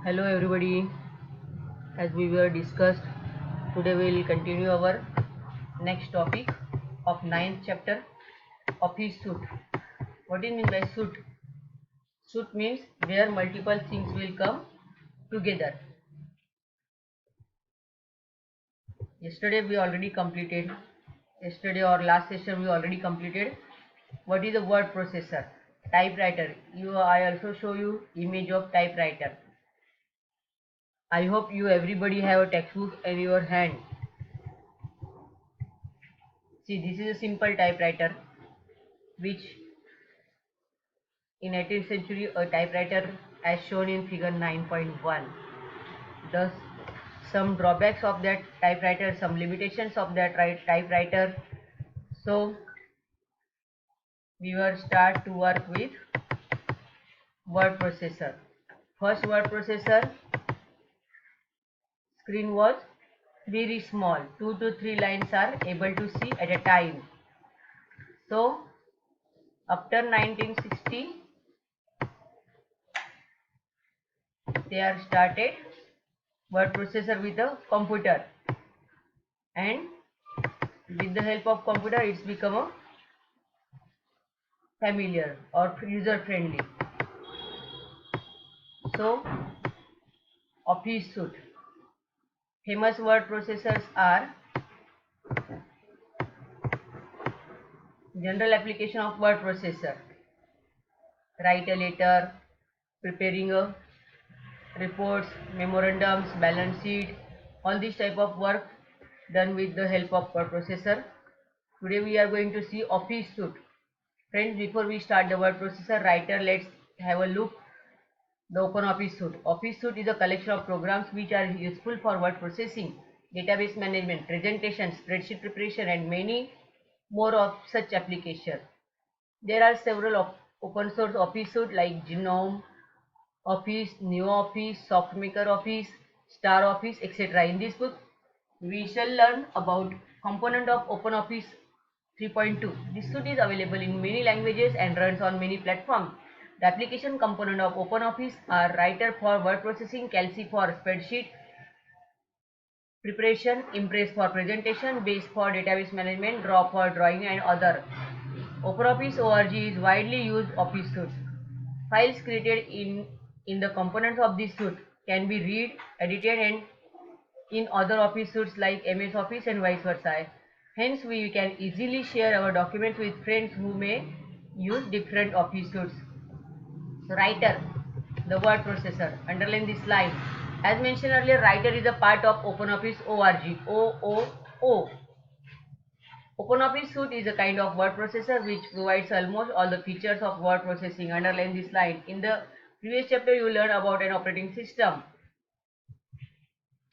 Hello everybody. As we were discussed, today we will continue our next topic of ninth chapter, office suit. What is mean by suit? Suit means where multiple things will come together. Yesterday we already completed. Yesterday or last session we already completed. What is a word processor? Typewriter. I also show you image of typewriter. I hope you everybody have a textbook in your hand. See, this is a simple typewriter which in 18th century a typewriter as shown in figure 9.1. Thus, some drawbacks of that typewriter, some limitations of that typewriter. So, we will start to work with word processor. First word processor screen was very small, 2 to 3 lines are able to see at a time. So, after 1960, they are started word processor with a computer, and with the help of computer it's become a familiar or user friendly. So, office suite. Famous word processors are general application of word processor. Write a letter, preparing a reports, memorandums, balance sheet, all this type of work done with the help of word processor. Today we are going to see office suite. Friends, before we start the word processor writer, let's have a look the OpenOffice suite. Office suite is a collection of programs which are useful for word processing, database management, presentation, spreadsheet preparation, and many more of such applications. There are several open source office suite like Genome Office, New Office, SoftMaker Office, Star Office, etc. In this book, we shall learn about component of OpenOffice 3.2. This suite is available in many languages and runs on many platforms. The application component of OpenOffice are Writer for word processing, Calci for spreadsheet preparation, Impress for presentation, Base for database management, Draw for drawing, and other. OpenOffice org is widely used office suite. Files created in the components of this suite can be read, edited, and in other office suites like MS Office and vice versa. Hence, we can easily share our documents with friends who may use different office suites. So, Writer, the word processor. Underline this line. As mentioned earlier, Writer is a part of OpenOffice org. OOO. OpenOffice Suite is a kind of word processor which provides almost all the features of word processing. Underline this line. In the previous chapter, you learned about an operating system.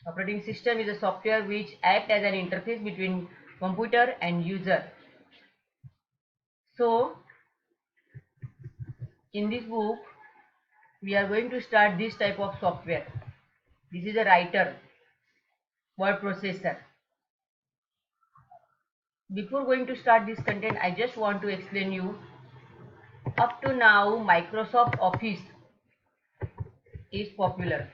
Operating system is a software which acts as an interface between computer and user. So, in this book, we are going to start this type of software. This is a writer, word processor. Before going to start this content, I just want to explain you. Up to now, Microsoft Office is popular.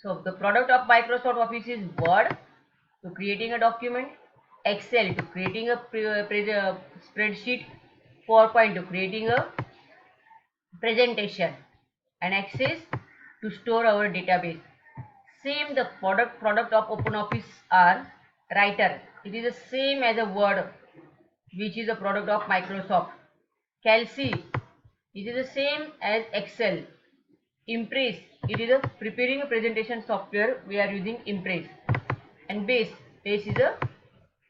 So the product of Microsoft Office is Word to creating a document, Excel to creating a spreadsheet, PowerPoint to creating a presentation, and Access to store our database. Same the product of OpenOffice are Writer. It is the same as a Word, which is a product of Microsoft. Calci, it is the same as Excel. Impress, it is a preparing a presentation software. We are using Impress. And Base is a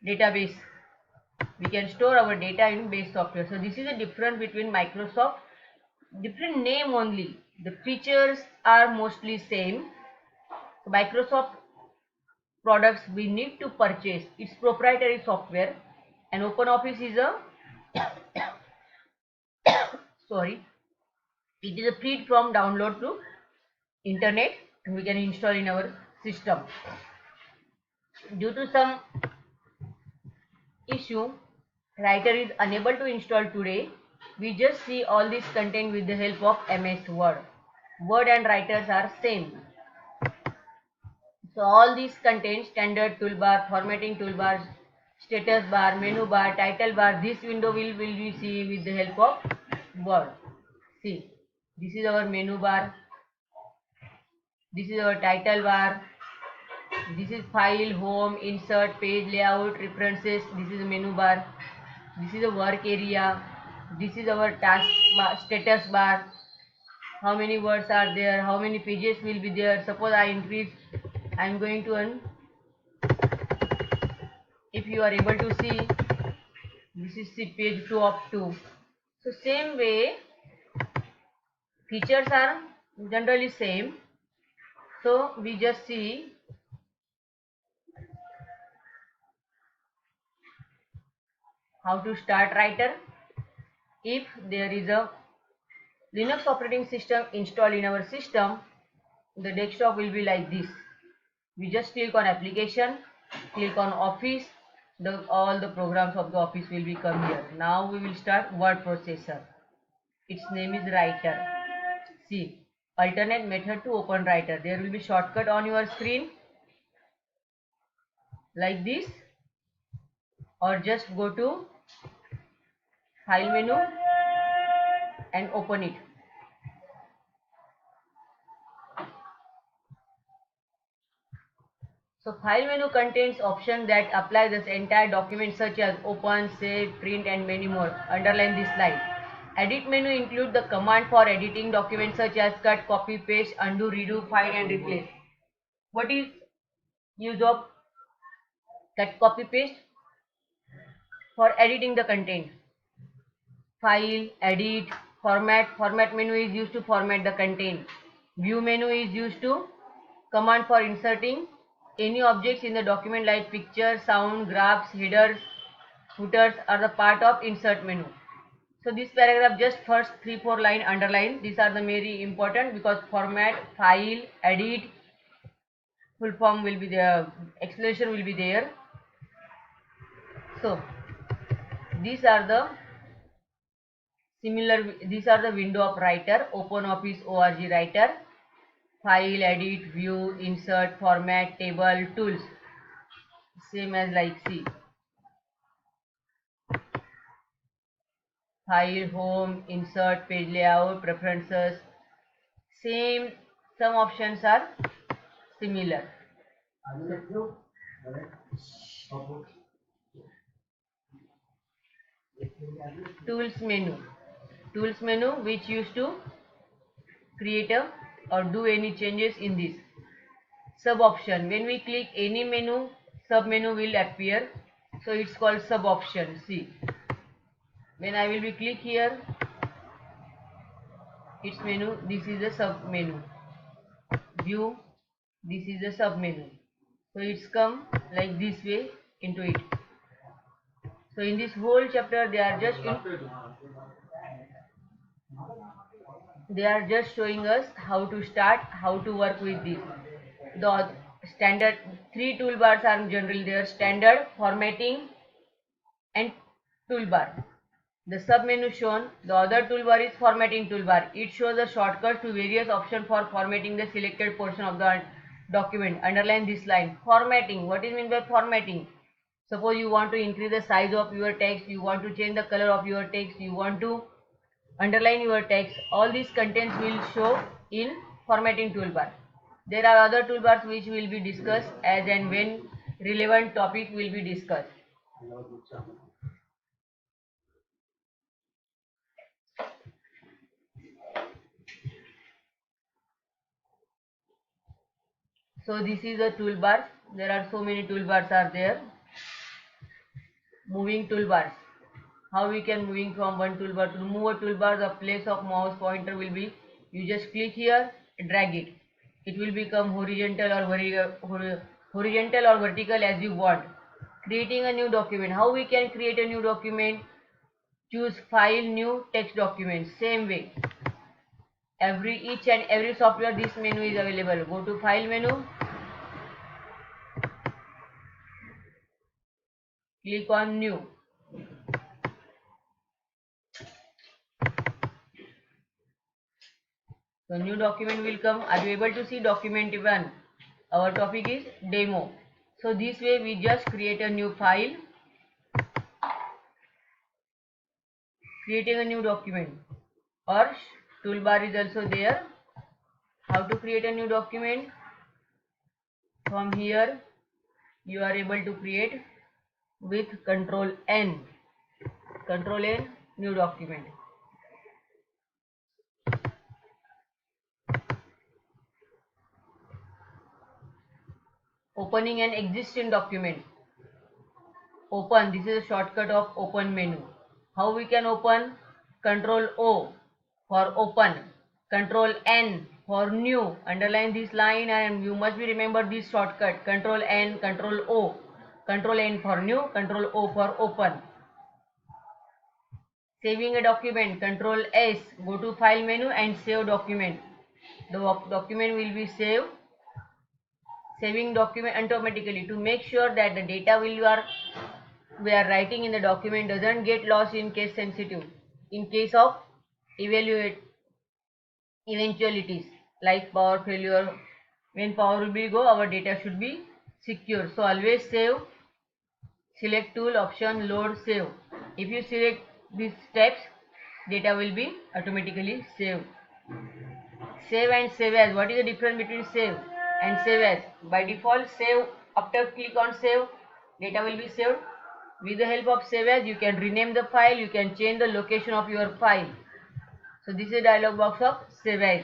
database. We can store our data in Base software. So this is the difference between Microsoft. Different name only. The features are mostly same. So Microsoft products we need to purchase. It's proprietary software, and OpenOffice is a sorry. It is a free from download to internet, and we can install in our system. Due to some issue, Writer is unable to install today. We just see all this content with the help of MS Word. Word and writers are same. So all these contain standard toolbar, formatting toolbar, status bar, menu bar, title bar. This window will we see with the help of Word. See, this is our menu bar. This is our title bar. This is file, home, insert, page layout, references. This is a menu bar. This is a work area. This is our task bar, status bar. How many words are there? How many pages will be there? Suppose I increase. I am going to if you are able to see, this is the page 2 of 2. So same way, features are generally same. So we just see how to start writer. If there is a Linux operating system installed in our system, the desktop will be like this. We just click on application, click on office, all the programs of the office will become here. Now we will start word processor. Its name is writer. See, alternate method to open writer. There will be shortcut on your screen like this, or just go to file menu and open it. So file menu contains options that apply this entire document such as open, save, print and many more. Underline this line. Edit menu include the command for editing documents such as cut, copy, paste, undo, redo, find and replace. What is use of cut, copy, paste? For editing the content. File, edit, format. Format menu is used to format the content. View menu is used to command for inserting any objects in the document like picture, sound, graphs, headers, footers are the part of insert menu. So this paragraph just first 3-4 line underline. These are the very important because format, file, edit, full form will be there, explanation will be there. So these are the these are the window of writer, OpenOffice org writer, file, edit, view, insert, format, table, tools. Same as like see. File, home, insert, page layout, preferences. Same, some options are similar. Tools menu. Tools menu which used to create a or do any changes in this. Sub option. When we click any menu, sub menu will appear. So it's called sub option. See. When I will be click here, its menu, this is the sub menu. View, this is the sub menu. So it's come like this way into it. So in this whole chapter they are just showing us how to start, how to work with this. The standard 3 toolbars are generally there: standard, formatting and toolbar. The submenu shown, the other toolbar is formatting toolbar. It shows the shortcuts to various options for formatting the selected portion of the document. Underline this line. Formatting. What is meant by formatting? Suppose you want to increase the size of your text, you want to change the color of your text, you want to underline your text. All these contents will show in formatting toolbar. There are other toolbars which will be discussed as and when relevant topic will be discussed. So this is a toolbar. There are so many toolbars are there. Moving toolbars. How we can moving from one toolbar to move a toolbar? The place of mouse pointer will be, you just click here, drag it. It will become horizontal or vertical as you want. Creating a new document. How we can create a new document? Choose file, new, text document. Same way. Each and every software this menu is available. Go to file menu. Click on new. So new document will come. Are you able to see document 1? Our topic is demo. So this way we just create a new file, creating a new document, or toolbar is also there. How to create a new document? From here you are able to create with Control N. Control N, new document. Opening an existing document. Open, this is a shortcut of open menu. How we can open? Control O for open, Control N for new. Underline this line and you must be remember this shortcut. Control N, Control O. Control N for new, Control O for open. Saving a document, Control S, go to file menu and save document. The document will be saved. Saving document automatically to make sure that the data we are writing in the document doesn't get lost in case sensitive. In case of eventualities like power failure, when power will be go, our data should be secure. So always save, select tool option, load, save. If you select these steps, data will be automatically saved. Save and save as. What is the difference between save and save as? By default, save, after click on save, data will be saved. With the help of save as, you can rename the file, you can change the location of your file. So this is a dialog box of save as.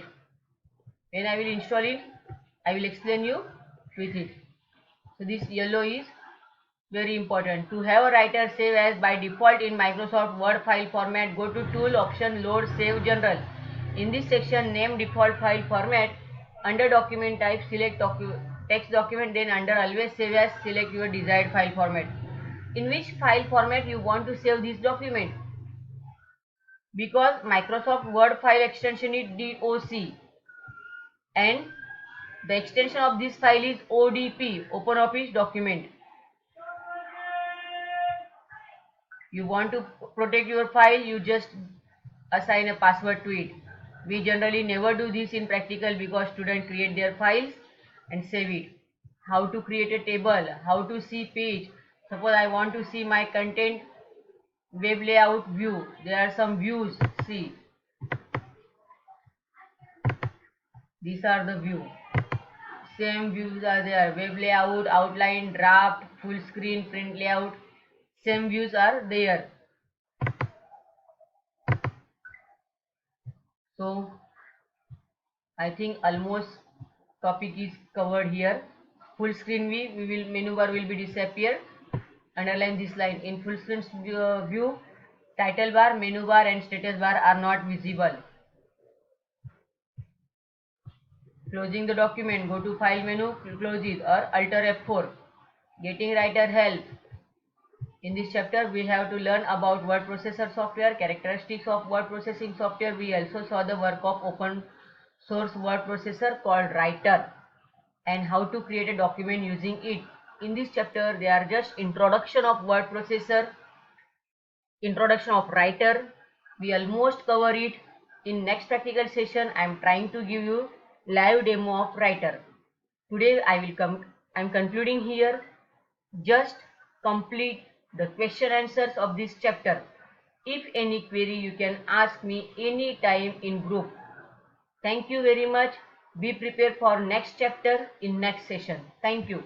When I will install it, I will explain you with it. So this yellow is very important. To have a writer save as by default in Microsoft Word file format, go to tool option, load, save, general. In this section, name default file format. Under document type, select text document, then under always save as, select your desired file format. In which file format you want to save this document? Because Microsoft Word file extension is DOC and the extension of this file is ODP, Open Office Document. You want to protect your file, you just assign a password to it. We generally never do this in practical because students create their files and save it. How to create a table, how to see page. Suppose I want to see my content web layout view. There are some views, see. These are the view. Same views are there. Web layout, outline, draft, full screen, print layout. Same views are there. So I think almost topic is covered here. Full screen menu bar will be disappear. Underline this line. In full screen view, title bar, menu bar and status bar are not visible. Closing the document, go to file menu, close it or Alt F4. Getting writer help. In this chapter, we have to learn about word processor software, characteristics of word processing software. We also saw the work of open source word processor called Writer and how to create a document using it. In this chapter, they are just introduction of word processor, introduction of Writer. We almost cover it. In next practical session, I am trying to give you live demo of Writer. Today I am concluding here. Just complete the question answers of this chapter. If any query, you can ask me anytime in group. Thank you very much. Be prepared for next chapter in next session. Thank you.